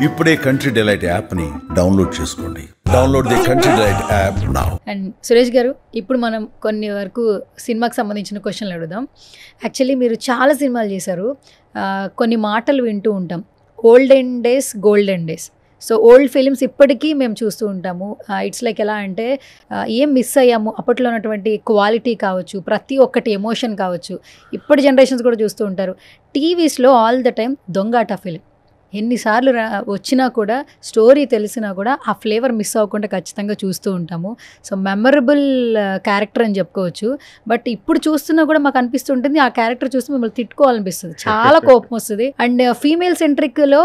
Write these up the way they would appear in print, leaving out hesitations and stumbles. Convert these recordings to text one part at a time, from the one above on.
ఇప్పుడే country delight యాప్ని download చేసుకోండి. Download the country delight app now. And Suresh గారు, ఇప్పుడు మనం కొన్ని వరకు సినిమాకి సంబంధించిన క్వశ్చన్లు అడుగుదాం. యాక్చువల్లీ మీరు చాలా సినిమాలు చేశారు. కొన్ని మాటలు వింటూ ఉంటాం, olden days golden days. So old films ఇప్పటికీ మేము చూస్తూ ఉంటాము. ఇట్స్ లైక్ ఎలా అంటే ఏం మిస్ అయ్యాము, అప్పట్లో ఉన్నటువంటి క్వాలిటీ కావచ్చు, ప్రతి ఒక్కటి ఎమోషన్ కావచ్చు, ఇప్పటి జనరేషన్స్ కూడా చూస్తూ ఉంటారు. టీవీస్లో all the time Dongata film ఎన్నిసార్లు వచ్చినా కూడా, స్టోరీ తెలిసినా కూడా ఆ ఫ్లేవర్ మిస్ అవ్వకుండా ఖచ్చితంగా చూస్తూ ఉంటాము. సో మెమరబుల్ క్యారెక్టర్ అని చెప్పుకోవచ్చు. బట్ ఇప్పుడు చూస్తున్నా కూడా మాకు అనిపిస్తుంటుంది, ఆ క్యారెక్టర్ చూస్తే మిమ్మల్ని తిట్టుకోవాలనిపిస్తుంది, చాలా కోపం వస్తుంది. అండ్ ఫీమేల్ సెంట్రిక్లో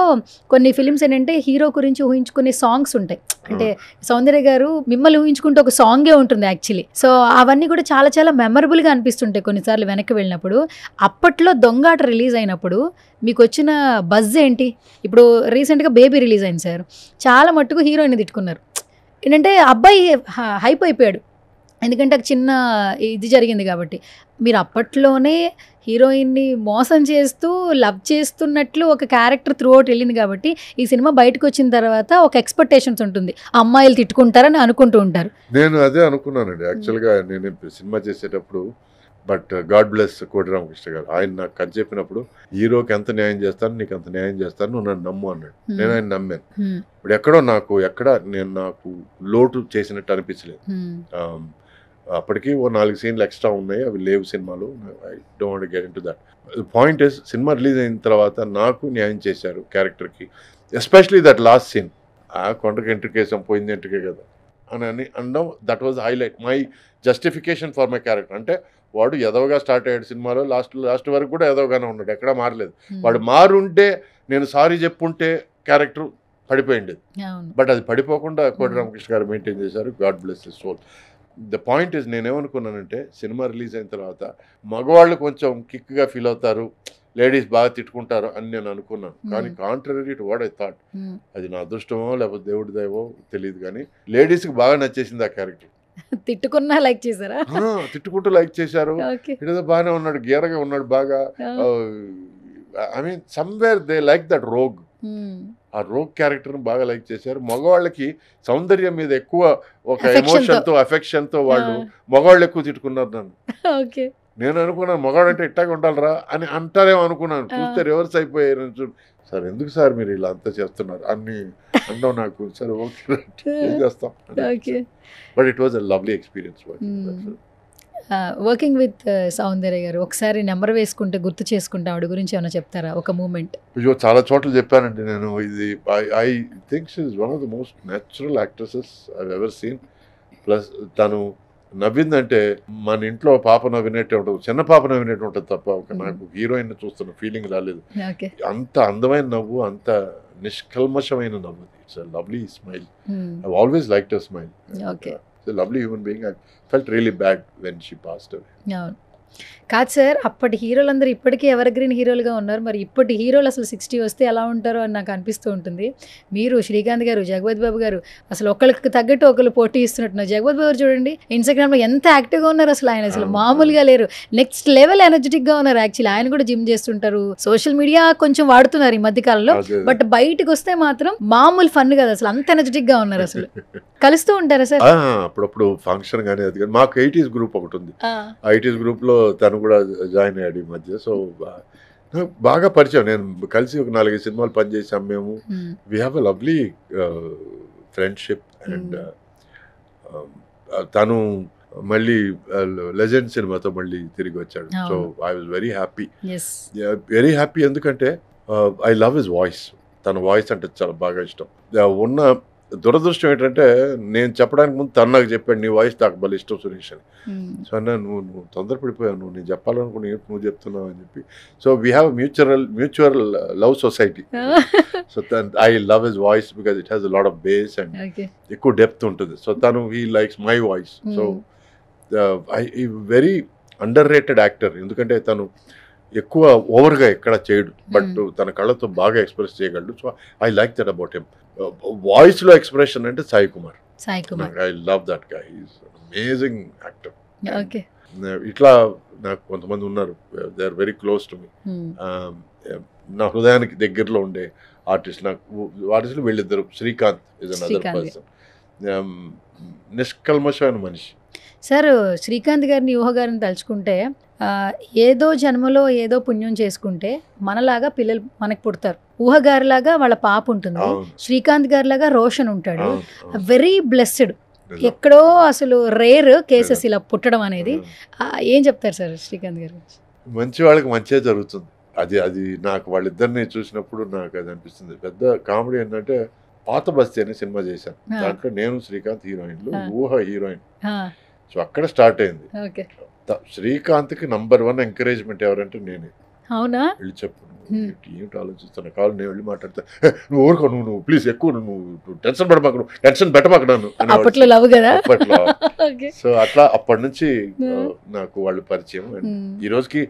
కొన్ని ఫిలిమ్స్ ఏంటంటే హీరో గురించి ఊహించుకునే సాంగ్స్ ఉంటాయి. అంటే సౌందర్య గారు మిమ్మల్ని ఊహించుకుంటే ఒక సాంగే ఉంటుంది యాక్చువల్లీ. సో అవన్నీ కూడా చాలా చాలా మెమరబుల్గా అనిపిస్తుంటాయి కొన్నిసార్లు వెనక్కి వెళ్ళినప్పుడు. అప్పట్లో దొంగాట రిలీజ్ అయినప్పుడు మీకు వచ్చిన బజ్ ఏంటి? ఇప్పుడు రీసెంట్గా బేబీ రిలీజ్ అయింది సార్, చాలా మట్టుకు హీరోయిన్ తిట్టుకున్నారు. ఏంటంటే అబ్బాయి హైప్ అయిపోయాడు, ఎందుకంటే చిన్న ఇది జరిగింది కాబట్టి. మీరు అప్పట్లోనే హీరోయిన్ని మోసం చేస్తూ లవ్ చేస్తున్నట్లు ఒక క్యారెక్టర్ త్రూ అవుట్ వెళ్ళింది కాబట్టి ఈ సినిమా బయటకు వచ్చిన తర్వాత ఒక ఎక్స్పెక్టేషన్స్ ఉంటుంది, అమ్మాయిలు తిట్టుకుంటారని అనుకుంటూ ఉంటారు. నేను అదే అనుకున్నానండి యాక్చువల్గా. నేను సినిమా చేసేటప్పుడు, బట్ గాడ్ బ్లెస్ కోటి రామకృష్ణ గారు, ఆయన నాకు కథ చెప్పినప్పుడు హీరోకి ఎంత న్యాయం చేస్తాను, నీకు అంత న్యాయం చేస్తాను, నువ్వు నన్ను నమ్ము అన్నాడు. నేను ఆయన నమ్మాను. ఇప్పుడు ఎక్కడో నాకు నాకు లోటు చేసినట్టు అనిపించలేదు. అప్పటికి ఓ 4 సీన్లు ఎక్స్ట్రా ఉన్నాయి, అవి లేవు సినిమాలు. I don't want to get into that. Point is, cinema release అయిన తర్వాత నాకు న్యాయం చేశారు క్యారెక్టర్కి. ఎస్పెషలీ దట్ లాస్ట్ సీన్, ఆ కొండకి ఎంట్రీ కేసం పోయింది ఎంట్రీకే కదా అని అనడం, that was highlight, my justification for my character. అంటే వాడు ఎదవగా స్టార్ట్ అయ్యాడు సినిమాలో, లాస్ట్ వరకు కూడా ఎదవగానే ఉన్నాడు, ఎక్కడా మారలేదు. వాడు మారుంటే, నేను సారీ చెప్పుంటే క్యారెక్టర్ పడిపోయిండేది. బట్ అది పడిపోకుండా కోటి రామకృష్ణ గారు మెయింటైన్ చేశారు. God bless his soul. The point is, నేనేమనుకున్నానంటే సినిమా రిలీజ్ అయిన తర్వాత మగవాళ్ళు కొంచెం కిక్గా ఫీల్ అవుతారు, లేడీస్ బాగా తిట్టుకుంటారు అని నేను అనుకున్నాను. కానీ contrary to what I thought, అది నా అదృష్టమో లేకపోతే దేవుడి దయవో తెలియదు, కానీ లేడీస్కి బాగా నచ్చేసింది ఆ క్యారెక్టర్. తిట్టుకున్నా లైక్ చేశారా? తిట్టుకుంటూ లైక్ చేశారు. ఇదేదో బాగానే ఉన్నాడు, గీరగా ఉన్నాడు బాగా. I mean somewhere they like that rogue. ఆ రోగ్ క్యారెక్టర్ని బాగా లైక్ చేశారు. మగవాళ్ళకి సౌందర్యం మీద ఎక్కువ ఒక ఎమోషన్తో, అఫెక్షన్తో వాళ్ళు మగవాళ్ళు ఎక్కువ తిట్టుకున్నారు నన్ను. నేను అనుకున్నాను మగవాడు అంటే ఇట్టాగా ఉండాలరా అని అంటారేమో అనుకున్నాను. చూస్తే రివర్స్ అయిపోయారు. సార్ ఎందుకు సార్ మీరు ఇలా అంతా చేస్తున్నారు అన్ని అన్నావు నాకు. సరే ఓకే ఏం చేస్తాం. But it was a lovely experience working with Soundarya గారు. ఒకసారి నెంబర్ వేసుకుంటే గుర్తు చేసుకుంటే ఆవిడ గురించి ఏమైనా చెప్తారా ఒక మూమెంట్? అయ్యో చాలా చోట్ల చెప్పానండి నేను. ఇది I think she is one of the most natural actresses I ever seen. Plus తను నవ్విందంటే మన ఇంట్లో పాప నవ్వినట్టే ఉంటుంది, చిన్న పాప నవ్వినట్టు ఉంటుంది తప్ప ఒక నాకు హీరోయిన్ చూస్తున్న ఫీలింగ్ రాలేదు. అంత అందమైన నవ్వు, అంత నిష్కల్మషమైన నవ్వు. It's a lovely smile. I always liked her smile. She's a lovely human being. I felt really bad when she passed away. కాదు సార్, అప్పటి హీరోలందరూ ఇప్పటికీ ఎవర్ గ్రీన్ హీరోలుగా ఉన్నారు. మరి ఇప్పటి హీరోలు అసలు 60 వస్తే ఎలా ఉంటారో అని నాకు అనిపిస్తూ ఉంటుంది. మీరు, శ్రీకాంత్ గారు, జగపతి బాబు గారు అసలు ఒకరికి తగ్గట్టు ఒకరు పోటీ ఇస్తున్నట్టున్నారు. జగపతి బాబు గారు చూడండి, ఇన్స్టాగ్రామ్లో ఎంత యాక్టివ్గా ఉన్నారు అసలు. ఆయన అసలు మామూలుగా లేరు, నెక్స్ట్ లెవెల్ ఎనర్జెటిక్గా ఉన్నారు. యాక్చువల్లీ ఆయన కూడా జిమ్ చేస్తుంటారు, సోషల్ మీడియా కొంచెం వాడుతున్నారు ఈ మధ్య కాలంలో. బట్ బయటకు వస్తే మాత్రం మామూలు ఫన్ కదా, అసలు అంత ఎనర్జెటిక్గా ఉన్నారు. అసలు కలుస్తూ ఉంటారా సార్? అప్పుడప్పుడు ఫంక్షన్ కానీ అది కానీ. మాకు 80s గ్రూప్ ఒకటి ఉంది. 80s గ్రూప్లో తను కూడా జాయిన్ అయ్యాడు ఈ మధ్య. సో బాగా పరిచయం. నేను కలిసి ఒక 4 సినిమాలు పనిచేసాం మేము. We have a lovely friendship. And తను మళ్ళీ లెజెండ్ సినిమాతో మళ్ళీ తిరిగి వచ్చాడు. So I was very happy. ఎందుకంటే ఐ లవ్ హిజ్ వాయిస్. తన వాయిస్ అంటే చాలా బాగా ఇష్టం. ఉన్న దురదృష్టం ఏంటంటే నేను చెప్పడానికి ముందు తను నాకు చెప్పాడు, నీ వాయిస్ నాకు భలే ఇష్టం సురేష్ అని. సో అన్నా నువ్వు తొందరపడిపోయావు, నేను చెప్పాలనుకుని నువ్వు చెప్తున్నావు అని చెప్పి. So we have mutual love society. So I love his voice because it has a lot of base and ఎక్కువ డెప్త్ ఉంటుంది. సో తను he likes my voice. So I very under rated actor. ఎందుకంటే తను ఎక్కువ ఓవర్గా ఎక్కడ చేయడు, but తన కళ్ళతో బాగా ఎక్స్ప్రెస్ చేయగలడు. So I like that about him. వాయిస్లో ఎక్స్ప్రెషన్ అంటే Sai Kumar. I love that guy. He is amazing actor. ఇట్లా నాకు కొంతమంది ఉన్నారు, they are very close to me. నా హృదయానికి దగ్గరలో ఉండే ఆర్టిస్ట్, నాకు ఆర్టిస్టులు వీళ్ళిద్దరు. Srikanth is another Srikanth. Person, నిష్కల్మషమైన మనిషి. సార్ శ్రీకాంత్ గారిని, ఊహ గారిని తలుచుకుంటే ఏదో జన్మలో ఏదో పుణ్యం చేసుకుంటే మనలాగా పిల్లలు మనకు పుడతారు. ఊహ గారిలాగా వాళ్ళ పాప ఉంటుంది, అవును, శ్రీకాంత్ గారిలాగా రోషన్ ఉంటాడు. అవును, అవును. Very blessed. నిజం. ఎక్కడో అసలు రేర్ కేసెస్ ఇలా పుట్టడం అనేది. ఏం చెప్తారు సార్ శ్రీకాంత్ గారు? మంచి వాళ్ళకి మంచిగా జరుగుతుంది. అది నాకు వాళ్ళిద్దరిని చూసినప్పుడు నాకు అది అనిపిస్తుంది. పెద్ద కామెడీ ఏంటంటే, పాత బస్తీ అనే సినిమా చేశాను. దాంట్లో నేను శ్రీకాంత్ హీరోయిన్లు, ఊహ హీరోయిన్. సో అక్కడ స్టార్ట్ అయింది. ఓకే. శ్రీకాంత్కి #1 ఎంకరేజ్మెంట్ ఎవరంటే నేనే. అవునా? వెళ్ళి చెప్పు, ఏమిటి ఆలోచిస్తున్నా, కావాలి నేను వెళ్ళి మాట్లాడతా, నువ్వు ఊరుకో, నువ్వు ప్లీజ్ ఎక్కువ నువ్వు టెన్షన్ పడమాకు, టెన్షన్ పెట్టమాకడాను అప్పట్లో లవ్ కదా. అప్పట్లో. సో అట్లా అప్పటి నుంచి నాకు వాళ్ళు పరిచయం. ఈ రోజుకి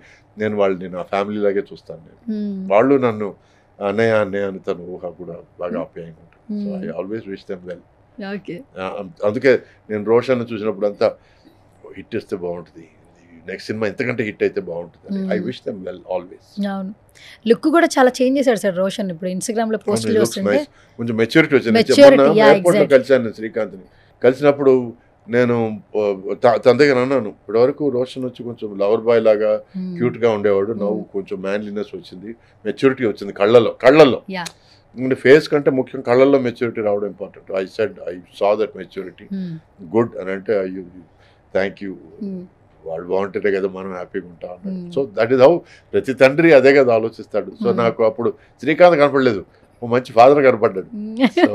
నేను వాళ్ళని నా ఫ్యామిలీ లాగే చూస్తాను. నేను వాళ్ళు నన్ను అన్నయ్య అన్నయ్య అని, తను ఊహ కూడా బాగా ఆప్యాయంగా ఉంటుంది. So I always wish them well. అందుకే నేను రోషన్ చూసినప్పుడు అంతా హిట్ ఇస్తే బాగుంటుంది, నెక్స్ట్ సినిమా ఇంతకంటే హిట్ అయితే బాగుంటుంది. I wish them well always. అవును, లుక్ కూడా చాలా చేంజ్ చేశాడు సార్ రోషన్. ఇప్పుడు ఇన్స్టాగ్రామ్ లో పోస్టులు వస్తుంటే కొంచెం మెచ్యూరిటీ వచ్చింది. ఎయిర్పోర్ట్ లో కలిసాను శ్రీకాంత్ని. కలిసినప్పుడు నేను తన దగ్గర అన్నాను, ఇప్పటి వరకు రోషన్ వచ్చి కొంచెం లవర్ బాయ్ లాగా క్యూట్ గా ఉండేవాడు, నవ్వు కొంచెం మ్యాన్లీనెస్ వచ్చింది, మెచ్యూరిటీ వచ్చింది కళ్ళల్లో. ఫేస్ కంటే ముఖ్యం కళ్ళల్లో మెచ్యూరిటీ రావడం important. I saw that maturity, good అని అంటే అయ్యో థ్యాంక్ యూ, వాళ్ళు బాగుంటేనే కదా మనం హ్యాపీగా ఉంటాం అన్నాడు. సో దట్ ఈస్ హౌ ప్రతి తండ్రి అదే కదా ఆలోచిస్తాడు. సో నాకు అప్పుడు శ్రీకాంత్ కనపడలేదు, ఓ మంచి ఫాదర్ కనపడ్డాడు. సో